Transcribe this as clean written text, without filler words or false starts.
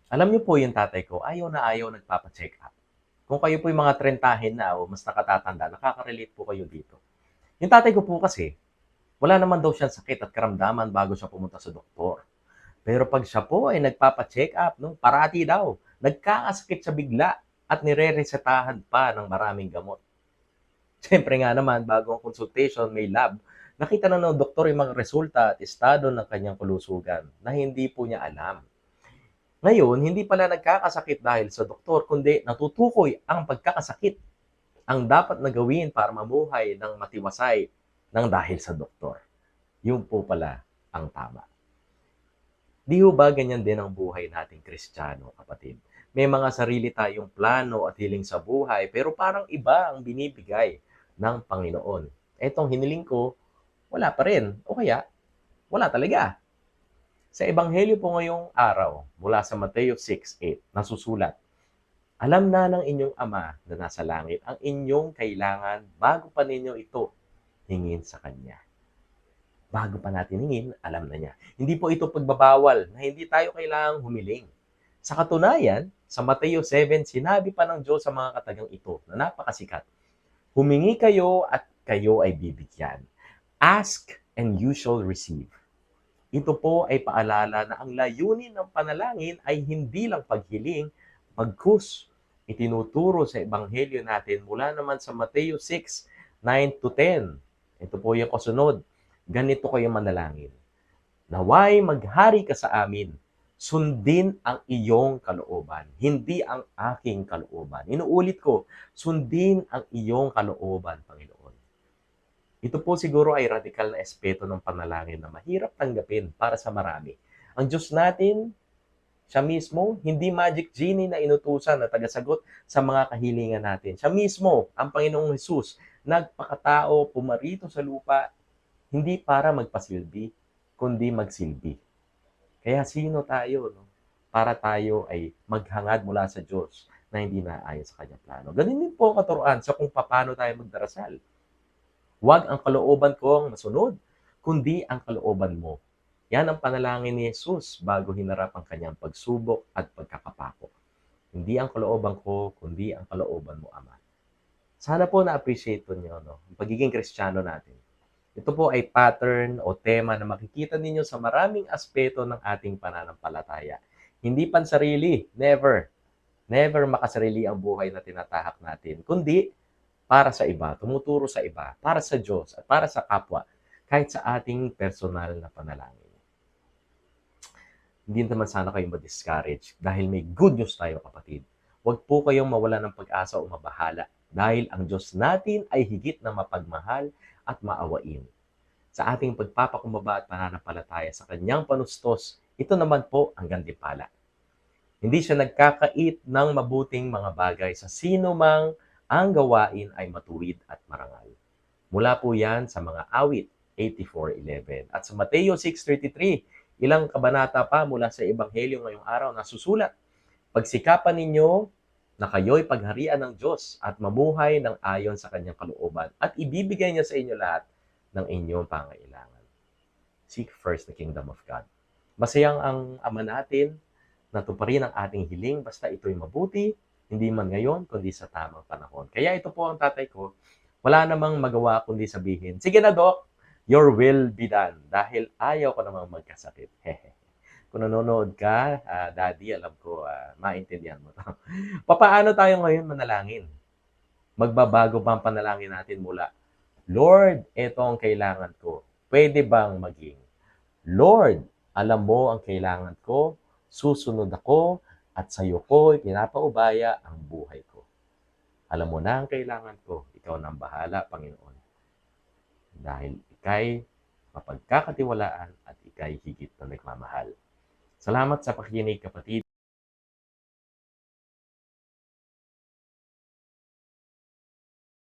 Alam niyo po yung tatay ko, ayaw na ayaw nagpapa-check up. Kung kayo po yung mga trentahin na o mas nakatatanda, nakaka-relate po kayo dito. Yung tatay ko po kasi, wala naman daw siyang sakit at karamdaman bago siya pumunta sa doktor. Pero pag siya po ay nagpapa-check up, no, parati daw, nagkakasakit siya bigla at nire-resetahan pa ng maraming gamot. Siyempre nga naman, bago ang consultation, may lab. Nakita na ng doktor yung mga resulta at estado ng kanyang kalusugan na hindi po niya alam. Ngayon, hindi pala nagkakasakit dahil sa doktor, kundi natutukoy ang pagkakasakit. Ang dapat na gawin para mamuhay ng matiwasay ng dahil sa doktor. Yun po pala ang tama. Di ho ba ganyan din ang buhay nating Kristiyano, kapatid? May mga sarili tayong plano at hiling sa buhay, pero parang iba ang binibigay ng Panginoon. Etong hiniling ko, wala pa rin. O kaya, wala talaga. Sa Ebanghelyo po ngayong araw, mula sa Mateo 6:8, nasusulat, alam na ng inyong Ama na nasa langit ang inyong kailangan bago pa ninyo ito hingin sa Kanya. Bago pa natin hingin, alam na niya. Hindi po ito pagbabawal na hindi tayo kailangang humiling. Sa katunayan, sa Mateo 7, sinabi pa ng Diyos sa mga katagang ito na napakasikat, humingi kayo at kayo ay bibigyan. Ask and you shall receive. Ito po ay paalala na ang layunin ng panalangin ay hindi lang paghiling, bagkus itinuturo sa Ebanghelyo natin mula naman sa Mateo 6:9-10. Ito po yung kasunod. Ganito kayo manalangin. Naway maghari ka sa amin. Sundin ang iyong kalooban, hindi ang aking kalooban. Inuulit ko, sundin ang iyong kalooban, Panginoon. Ito po siguro ay radikal na espeto ng panalangin na mahirap tanggapin para sa marami. Ang Diyos natin, siya mismo, hindi magic genie na inutusan na tagasagot sa mga kahilingan natin. Siya mismo, ang Panginoong Hesus, nagpakatao, pumarito sa lupa, hindi para magpasilbi, kundi magsilbi. Kaya sino tayo, no? Para tayo ay maghangad mula sa Diyos na hindi naayon sa kanyang plano. Ganun din po ang katuroan sa kung paano tayo magdarasal. Huwag ang kalooban ko ang masunod, kundi ang kalooban mo. Yan ang panalangin ni Jesus bago hinarap ang kanyang pagsubok at pagkakapako. Hindi ang kalooban ko, kundi ang kalooban mo, Ama. Sana po na-appreciate po niyo, no? Ang pagiging Kristiyano natin. Ito po ay pattern o tema na makikita ninyo sa maraming aspeto ng ating pananampalataya. Hindi pansarili, never. Never makasarili ang buhay na tinatahak natin, kundi para sa iba, tumuturo sa iba, para sa Diyos at para sa kapwa, kahit sa ating personal na panalangin. Hindi naman sana kayo ma-discourage dahil may good news tayo, kapatid. Huwag po kayong mawala ng pag-asa o mabahala dahil ang Diyos natin ay higit na mapagmahal at maawain. Sa ating pagpapakumbaba at pananampalataya sa kanyang panustos, ito naman po ang gantimpala. Hindi siya nagkakait ng mabuting mga bagay sa sino mang ang gawain ay matuwid at marangal. Mula po yan sa mga awit 84:11. At sa Mateo 6:33, ilang kabanata pa mula sa Ebanghelyo ngayong araw na susulat, pagsikapan ninyo na kayo'y pagharian ng Diyos at mamuhay ng ayon sa kanyang kalooban at ibibigay niya sa inyo lahat ng inyong pangailangan. Seek first the kingdom of God. Masayang ang Ama natin na tuparin ang ating hiling basta ito'y mabuti, hindi man ngayon, kundi sa tamang panahon. Kaya ito po ang tatay ko, wala namang magawa kundi sabihin, sige na Dok, your will be done. Dahil ayaw ko namang magkasakit. Hehe. Kung nanonood ka, Daddy, alam ko, maintindihan mo to. Papaano tayo ngayon manalangin? Magbabago ba ang panalangin natin mula, Lord, ito ang kailangan ko. Pwede bang maging, Lord, alam mo ang kailangan ko, susunod ako, at sa iyo ko pinapaubaya ang buhay ko. Alam mo na ang kailangan ko, ikaw na ang bahala, Panginoon. Dahil ikay mapagkakatiwalaan at ikay higit na nagmamahal. Salamat sa pakikinig, kapatid.